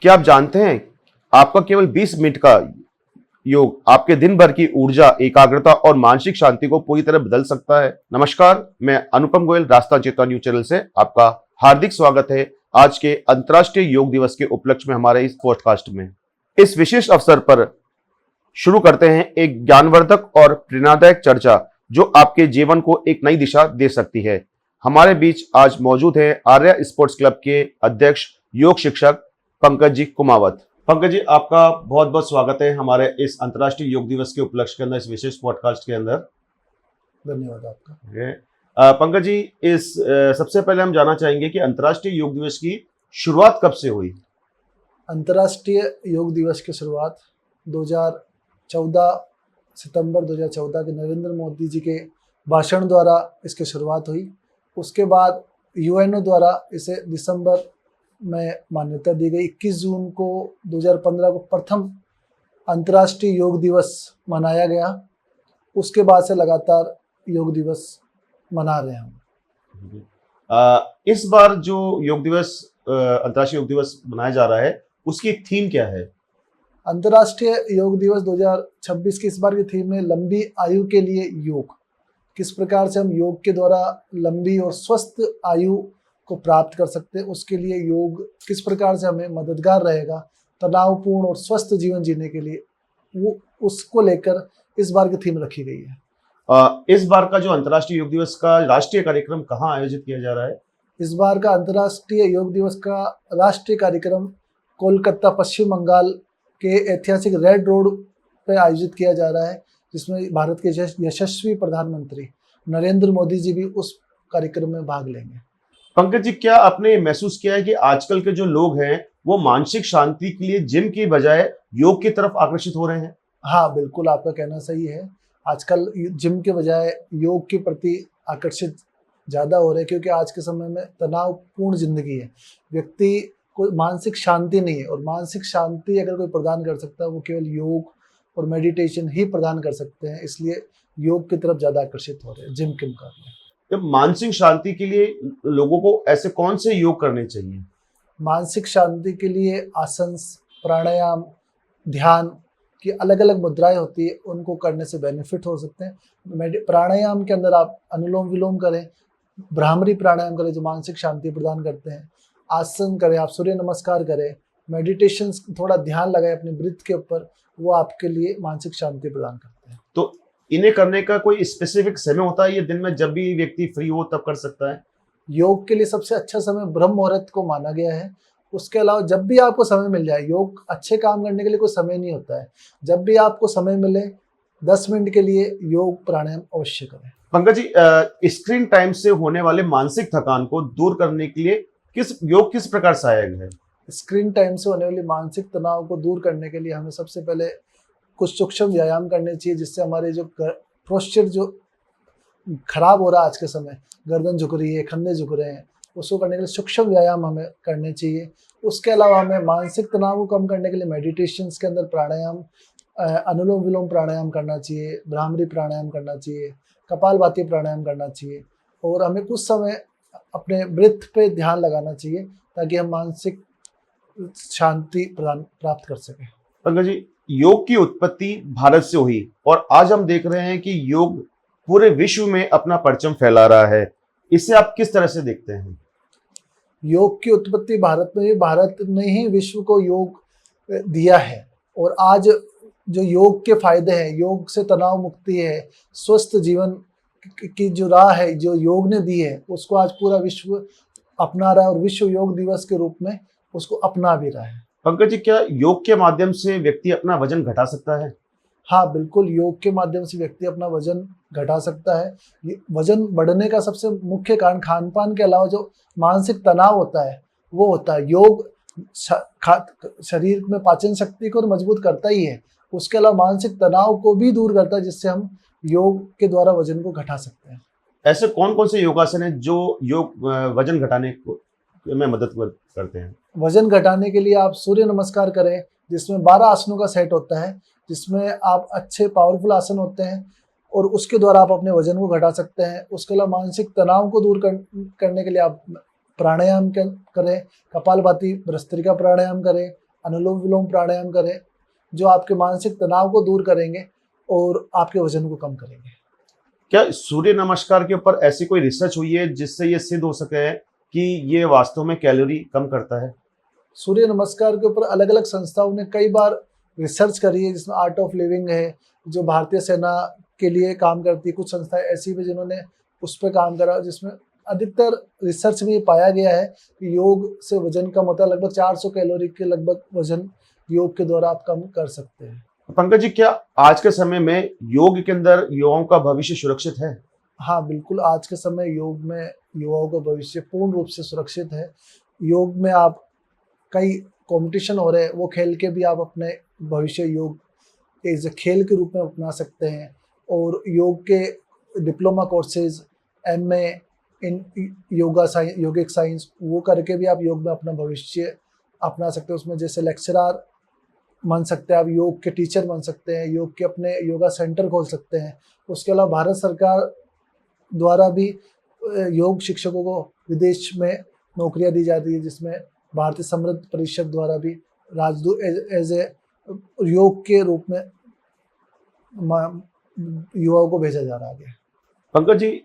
क्या आप जानते हैं आपका केवल 20 मिनट का योग आपके दिन भर की ऊर्जा, एकाग्रता और मानसिक शांति को पूरी तरह बदल सकता है। नमस्कार, मैं अनुपम गोयल रास्ता चेतना न्यूज चैनल से आपका हार्दिक स्वागत है आज के अंतर्राष्ट्रीय योग दिवस के उपलक्ष्य में हमारे इस पॉडकास्ट में। इस विशेष अवसर पर शुरू करते हैं एक ज्ञानवर्धक और प्रेरणादायक चर्चा जो आपके जीवन को एक नई दिशा दे सकती है। हमारे बीच आज मौजूद है आर्या स्पोर्ट्स क्लब के अध्यक्ष योग शिक्षक पंकज जी कुमावत। पंकज जी, आपका बहुत बहुत स्वागत है हमारे इस अंतर्राष्ट्रीय योग दिवस के उपलक्ष्य के अंदर, इस विशेष पॉडकास्ट के अंदर। धन्यवाद आपका। पंकज जी, सबसे पहले हम जानना चाहेंगे कि अंतर्राष्ट्रीय योग दिवस की शुरुआत कब से हुई? अंतर्राष्ट्रीय योग दिवस की शुरुआत 2014 सितंबर 2014 के नरेंद्र मोदी जी के भाषण द्वारा इसकी शुरुआत हुई। उसके बाद यूएनओ द्वारा इसे दिसंबर में मान्यता दी गई। 21 जून को 2015 को प्रथम अंतर्राष्ट्रीय योग दिवस मनाया गया। उसके बाद से लगातार योग दिवस मना रहे हैं हम। इस बार जो योग दिवस अंतर्राष्ट्रीय योग दिवस मनाया जा रहा है, उसकी थीम क्या है? अंतर्राष्ट्रीय योग दिवस 2026 की इस बार की थीम है लंबी आयु के लिए योग। किस प्रकार से हम योग के द्वारा लंबी और स्वस्थ आयु को प्राप्त कर सकते हैं, उसके लिए योग किस प्रकार से हमें मददगार रहेगा तनावपूर्ण और स्वस्थ जीवन जीने के लिए, वो उसको लेकर इस बार की थीम रखी गई है। इस बार का जो अंतर्राष्ट्रीय योग दिवस का राष्ट्रीय कार्यक्रम कहाँ आयोजित किया जा रहा है? इस बार का अंतर्राष्ट्रीय योग दिवस का राष्ट्रीय कार्यक्रम कोलकाता पश्चिम बंगाल के ऐतिहासिक रेड रोड पर आयोजित किया जा रहा है, जिसमें भारत के यशस्वी प्रधानमंत्री नरेंद्र मोदी जी भी उस कार्यक्रम में भाग लेंगे। पंकज जी, क्या आपने महसूस किया है कि आजकल के जो लोग हैं वो मानसिक शांति के लिए जिम की बजाय योग की तरफ आकर्षित हो रहे हैं? हाँ, बिल्कुल आपका कहना सही है। आजकल जिम के बजाय योग के प्रति आकर्षित ज़्यादा हो रहे हैं, क्योंकि आज के समय में तनावपूर्ण जिंदगी है। व्यक्ति को मानसिक शांति नहीं है, और मानसिक शांति अगर कोई प्रदान कर सकता है वो केवल योग और मेडिटेशन ही प्रदान कर सकते हैं। इसलिए योग की तरफ ज़्यादा आकर्षित हो रहे हैं जिम के मुकाबले। तो मानसिक शांति के लिए लोगों को ऐसे कौन से योग करने चाहिए? मानसिक शांति के लिए आसन, प्राणायाम, ध्यान की अलग अलग मुद्राएं होती है, उनको करने से बेनिफिट हो सकते हैं। प्राणायाम के अंदर आप अनुलोम विलोम करें, भ्रामरी प्राणायाम करें जो मानसिक शांति प्रदान करते हैं। आसन करें, आप सूर्य नमस्कार करें, मेडिटेशन, थोड़ा ध्यान लगाएं अपने ब्रीथ के ऊपर, वो आपके लिए मानसिक शांति प्रदान करते हैं। तो इन्हें करने का कोई स्पेसिफिक समय होता है? ये दिन में जब भी व्यक्ति फ्री हो तब कर सकता है? योग के लिए सबसे अच्छा समय ब्रह्म मुहूर्त को माना गया है। उसके अलावा जब भी आपको समय मिल जाए, योग अच्छे काम करने के लिए कोई समय नहीं होता है। जब भी आपको समय मिले 10 मिनट के लिए योग प्राणायाम अवश्य करें। पंकज जी, स्क्रीन टाइम से होने वाले मानसिक थकान को दूर करने के लिए योग किस प्रकार सहायक है? स्क्रीन टाइम से होने वाली मानसिक तनाव को दूर करने के लिए हमें सबसे पहले कुछ सूक्ष्म व्यायाम करने चाहिए, जिससे हमारे जो पोस्चर जो खराब हो रहा है आज के समय, गर्दन झुक रही है, कंधे झुक रहे हैं, उसको करने के लिए सूक्ष्म व्यायाम हमें करने चाहिए। उसके अलावा हमें मानसिक तनाव को कम करने के लिए मेडिटेशन के अंदर प्राणायाम, अनुलोम विलोम प्राणायाम करना चाहिए, भ्रामरी प्राणायाम करना चाहिए, कपालभाति प्राणायाम करना चाहिए, और हमें कुछ समय अपने ब्रीथ पे ध्यान लगाना चाहिए ताकि हम मानसिक शांति प्राप्त कर सकें। पंकज जी, योग की उत्पत्ति भारत से हुई और आज हम देख रहे हैं कि योग पूरे विश्व में अपना परचम फैला रहा है। इसे आप किस तरह से देखते हैं? योग की उत्पत्ति भारत में, भारत ने ही विश्व को योग दिया है, और आज जो योग के फायदे हैं, योग से तनाव मुक्ति है, स्वस्थ जीवन की जो राह है जो योग ने दी है, उसको आज पूरा विश्व अपना रहा है, और विश्व योग दिवस के रूप में उसको अपना भी रहा है। पंकज जी, क्या योग के माध्यम से व्यक्ति अपना वजन घटा सकता है? हाँ, बिल्कुल, योग के माध्यम से व्यक्ति अपना वजन घटा सकता है। ये वजन बढ़ने का सबसे मुख्य कारण खान पान के अलावा जो मानसिक तनाव होता है वो होता है। योग शरीर में पाचन शक्ति को मजबूत करता ही है, उसके अलावा मानसिक तनाव को भी दूर करता है, जिससे हम योग के द्वारा वजन को घटा सकते हैं। ऐसे कौन कौन से योगासन हैं जो योग वजन घटाने में मदद करते हैं? वजन घटाने के लिए आप सूर्य नमस्कार करें, जिसमें 12 आसनों का सेट होता है, जिसमें आप अच्छे पावरफुल आसन होते हैं, और उसके द्वारा आप अपने वजन को घटा सकते हैं। उसके अलावा मानसिक तनाव को दूर करने के लिए आप प्राणायाम करें, कपालभाति भस्त्रिका प्राणायाम करें, अनुलोम विलोम प्राणायाम करें, जो आपके मानसिक तनाव को दूर करेंगे और आपके वजन को कम करेंगे। क्या सूर्य नमस्कार के ऊपर ऐसी कोई रिसर्च हुई है जिससे ये सिद्ध हो सके कि ये वास्तव में कैलोरी कम करता है? सूर्य नमस्कार के ऊपर अलग अलग संस्थाओं ने कई बार रिसर्च करी है, जिसमें आर्ट ऑफ लिविंग है जो भारतीय सेना के लिए काम करती है, कुछ संस्थाएं ऐसी भी जिन्होंने उस पर काम करा, जिसमें अधिकतर रिसर्च में ये पाया गया है कि योग से वजन कम होता है। लगभग 400 कैलोरी के लगभग वजन योग के द्वारा आप कम कर सकते हैं। पंकज जी, क्या आज के समय में योग के अंदर युवाओं का भविष्य सुरक्षित है? हाँ बिल्कुल, आज के समय योग में युवाओं का भविष्य पूर्ण रूप से सुरक्षित है। योग में आप कई कंपटीशन हो रहे हैं, वो खेल के भी आप अपने भविष्य योग एज ए खेल के रूप में अपना सकते हैं। और योग के डिप्लोमा कोर्सेज, एमए इन योगिक साइंस, वो करके भी आप योग में अपना भविष्य अपना सकते हैं। उसमें जैसे लेक्चरर बन सकते हैं, आप योग के टीचर बन सकते हैं, योग के अपने योगा सेंटर खोल सकते हैं। उसके अलावा भारत सरकार द्वारा भी योग शिक्षकों को विदेश में नौकरियां दी जाती है, जिसमें भारतीय समृद्ध परिषद द्वारा भी राजदूत एज ए योग के रूप में युवाओं को भेजा जा रहा है। पंकज जी,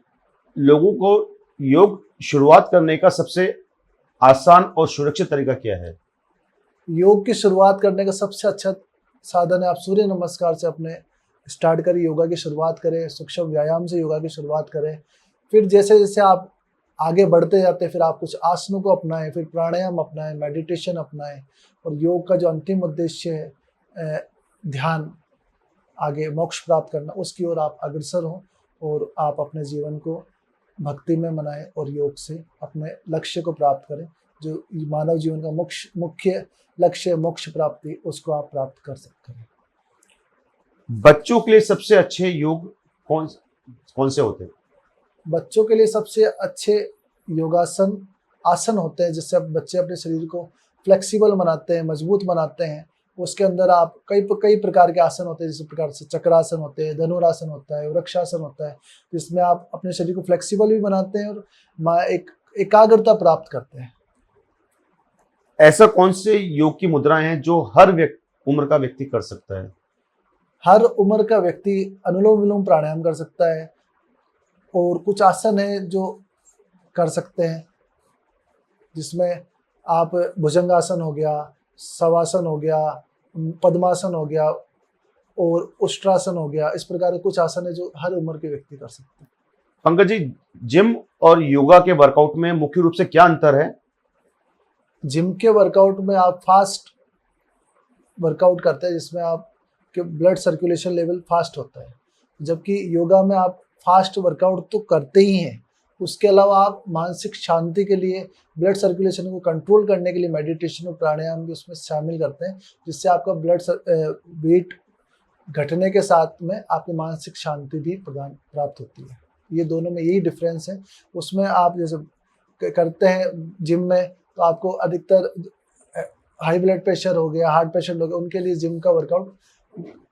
लोगों को योग शुरुआत करने का सबसे आसान और सुरक्षित तरीका क्या है? योग की शुरुआत करने का सबसे अच्छा साधन है, आप सूर्य नमस्कार से अपने स्टार्ट करें, योगा की शुरुआत करें, सूक्ष्म व्यायाम से योगा की शुरुआत करें। फिर जैसे जैसे आप आगे बढ़ते जाते हैं, फिर आप कुछ आसनों को अपनाएं, फिर प्राणायाम अपनाएं, मेडिटेशन अपनाएं, और योग का जो अंतिम उद्देश्य है ध्यान, आगे मोक्ष प्राप्त करना, उसकी ओर आप अग्रसर हों और आप अपने जीवन को भक्ति में मनाएं और योग से अपने लक्ष्य को प्राप्त करें। जो मानव जीवन का मुख्य लक्ष्य मोक्ष प्राप्ति, उसको आप प्राप्त कर सकते हैं। बच्चों के लिए सबसे अच्छे योग कौन कौन से होते हैं? बच्चों के लिए सबसे अच्छे योगासन आसन होते हैं, जिससे बच्चे अपने शरीर को फ्लेक्सिबल बनाते हैं, मजबूत बनाते हैं। उसके अंदर आप कई प्रकार के आसन होते हैं, जिस प्रकार से चक्रासन होते हैं, धनुरासन होता है, वृक्षासन होता है, जिसमें आप अपने शरीर को फ्लेक्सिबल भी बनाते हैं और एक एकाग्रता प्राप्त करते हैं। ऐसा कौन से योग की मुद्राएं हैं जो हर उम्र का व्यक्ति कर सकता है? हर उम्र का व्यक्ति अनुलोम विलोम प्राणायाम कर सकता है, और कुछ आसन है जो कर सकते हैं, जिसमें आप भुजंगासन हो गया, शवासन हो गया, पद्मासन हो गया और उष्ट्रासन हो गया। इस प्रकार के कुछ आसन है जो हर उम्र के व्यक्ति कर सकते हैं। पंकज जी, जिम और योगा के वर्कआउट में मुख्य रूप से क्या अंतर है? जिम के वर्कआउट में आप फास्ट वर्कआउट करते हैं, जिसमें आपके ब्लड सर्कुलेशन लेवल फास्ट होता है, जबकि योगा में आप फास्ट वर्कआउट तो करते ही हैं, उसके अलावा आप मानसिक शांति के लिए, ब्लड सर्कुलेशन को कंट्रोल करने के लिए मेडिटेशन और प्राणायाम भी उसमें शामिल करते हैं, जिससे आपका ब्लड वेट घटने के साथ में आपकी मानसिक शांति भी प्राप्त होती है। ये दोनों में यही डिफरेंस है। उसमें आप जैसे करते हैं जिम में, तो आपको अधिकतर हाई ब्लड प्रेशर हो गया, हार्ट पेशेंट हो गया, उनके लिए जिम का वर्कआउट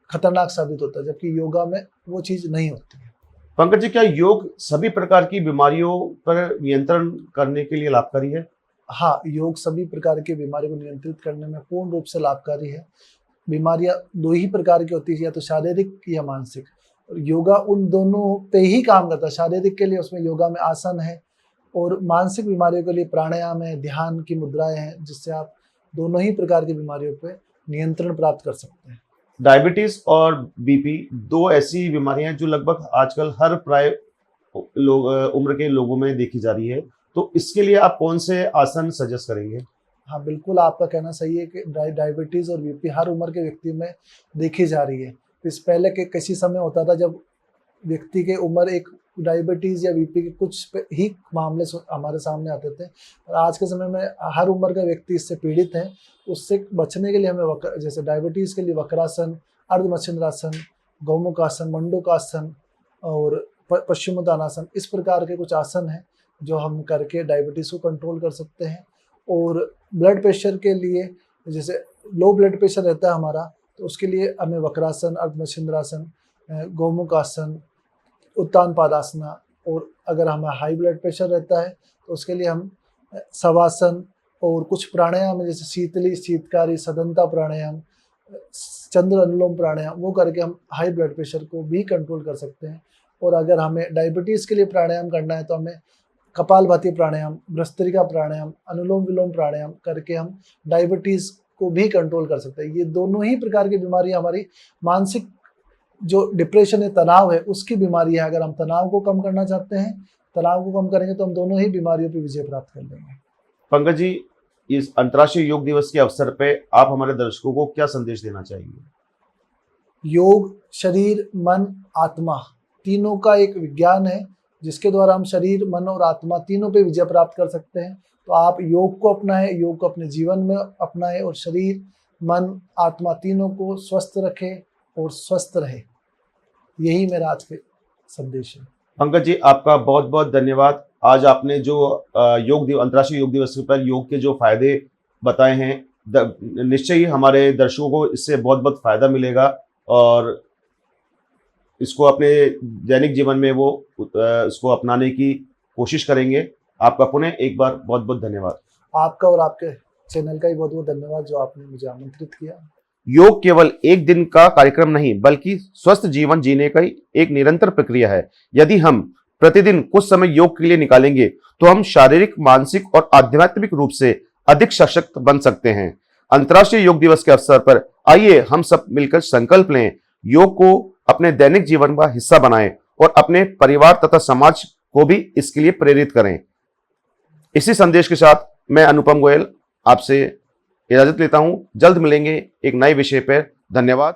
खतरनाक साबित होता है, जबकि योगा में वो चीज़ नहीं होती है। पंकज जी, क्या योग सभी प्रकार की बीमारियों पर नियंत्रण करने के लिए लाभकारी है? हाँ, योग सभी प्रकार की बीमारियों को नियंत्रित करने में पूर्ण रूप से लाभकारी है। बीमारियां दो ही प्रकार की होती है, या तो शारीरिक या मानसिक। योगा उन दोनों पे ही काम करता है। शारीरिक के लिए उसमें योगा में आसन है, और मानसिक बीमारियों के लिए प्राणायाम है, ध्यान की मुद्राएं हैं, जिससे आप दोनों ही प्रकार की बीमारियों पे नियंत्रण प्राप्त कर सकते हैं। डायबिटीज और बीपी दो ऐसी बीमारियां हैं जो लगभग आजकल हर प्राय उम्र के लोगों में देखी जा रही है, तो इसके लिए आप कौन से आसन सजेस्ट करेंगे? हाँ बिल्कुल, आपका कहना सही है कि डायबिटीज़ और बीपी हर उम्र के व्यक्ति में देखी जा रही है। इस पहले के किसी समय होता था जब व्यक्ति के उम्र एक डायबिटीज़ या बीपी के कुछ ही मामले हमारे सामने आते थे, और आज के समय में हर उम्र का व्यक्ति इससे पीड़ित है। उससे बचने के लिए हमें जैसे डायबिटीज़ के लिए वक्रासन, अर्धमच्छिंद्रासन, गौमुखासन, मंडूकासन और पश्चिमोत्तानासन, इस प्रकार के कुछ आसन हैं जो हम करके डायबिटीज़ को कंट्रोल कर सकते हैं। और ब्लड प्रेशर के लिए, जैसे लो ब्लड प्रेशर रहता है हमारा, तो उसके लिए हमें वक्रासन, अर्धमच्छिंद्रासन, गौमुखासन, उत्तान पादासना, और अगर हमें हाई ब्लड प्रेशर रहता है तो उसके लिए हम शवासन और कुछ प्राणायाम है जैसे शीतली, शीतकारी, सदंता प्राणायाम, चंद्र अनुलोम प्राणायाम, वो करके हम हाई ब्लड प्रेशर को भी कंट्रोल कर सकते हैं। और अगर हमें डायबिटीज़ के लिए प्राणायाम करना है तो हमें कपालभाति प्राणायाम, भस्त्रिका प्राणायाम, अनुलोम विलोम प्राणायाम करके हम डायबिटीज़ को भी कंट्रोल कर सकते हैं। ये दोनों ही प्रकार की बीमारियां हमारी मानसिक जो डिप्रेशन है, तनाव है, उसकी बीमारी है। अगर हम तनाव को कम करना चाहते हैं, तनाव को कम करेंगे तो हम दोनों ही बीमारियों पर विजय प्राप्त कर लेंगे। पंकज जी, इस अंतर्राष्ट्रीय योग दिवस के अवसर पे आप हमारे दर्शकों को क्या संदेश देना चाहेंगे? योग शरीर, मन, आत्मा तीनों का एक विज्ञान है जिसके द्वारा हम शरीर, मन और आत्मा तीनों पे विजय प्राप्त कर सकते हैं। तो आप योग को अपनाएं, योग को अपने जीवन में अपनाएं और शरीर, मन, आत्मा तीनों को स्वस्थ रखें और स्वस्थ रहे। यही मेरा आज के संदेश है। पंकज जी, आपका बहुत बहुत धन्यवाद। आज आपने जो अंतर्राष्ट्रीय योग दिवस पर योग के जो फायदे बताए हैं, निश्चय ही हमारे दर्शकों को इससे बहुत बहुत फायदा मिलेगा और इसको अपने दैनिक जीवन में वो इसको अपनाने की कोशिश करेंगे। आपका पुनः एक बार बहुत बहुत धन्यवाद। आपका और आपके चैनल का ही बहुत बहुत धन्यवाद जो आपने मुझे आमंत्रित किया। योग केवल एक दिन का कार्यक्रम नहीं, बल्कि स्वस्थ जीवन जीने का एक निरंतर प्रक्रिया है। यदि हम प्रतिदिन कुछ समय योग के लिए निकालेंगे तो हम शारीरिक, मानसिक और आध्यात्मिक रूप से अधिक सशक्त बन सकते हैं। अंतर्राष्ट्रीय योग दिवस के अवसर पर आइए हम सब मिलकर संकल्प लें, योग को अपने दैनिक जीवन का हिस्सा बनाएं और अपने परिवार तथा समाज को भी इसके लिए प्रेरित करें। इसी संदेश के साथ मैं अनुपम गोयल आपसे इजाजत लेता हूं। जल्द मिलेंगे एक नए विषय पर। धन्यवाद।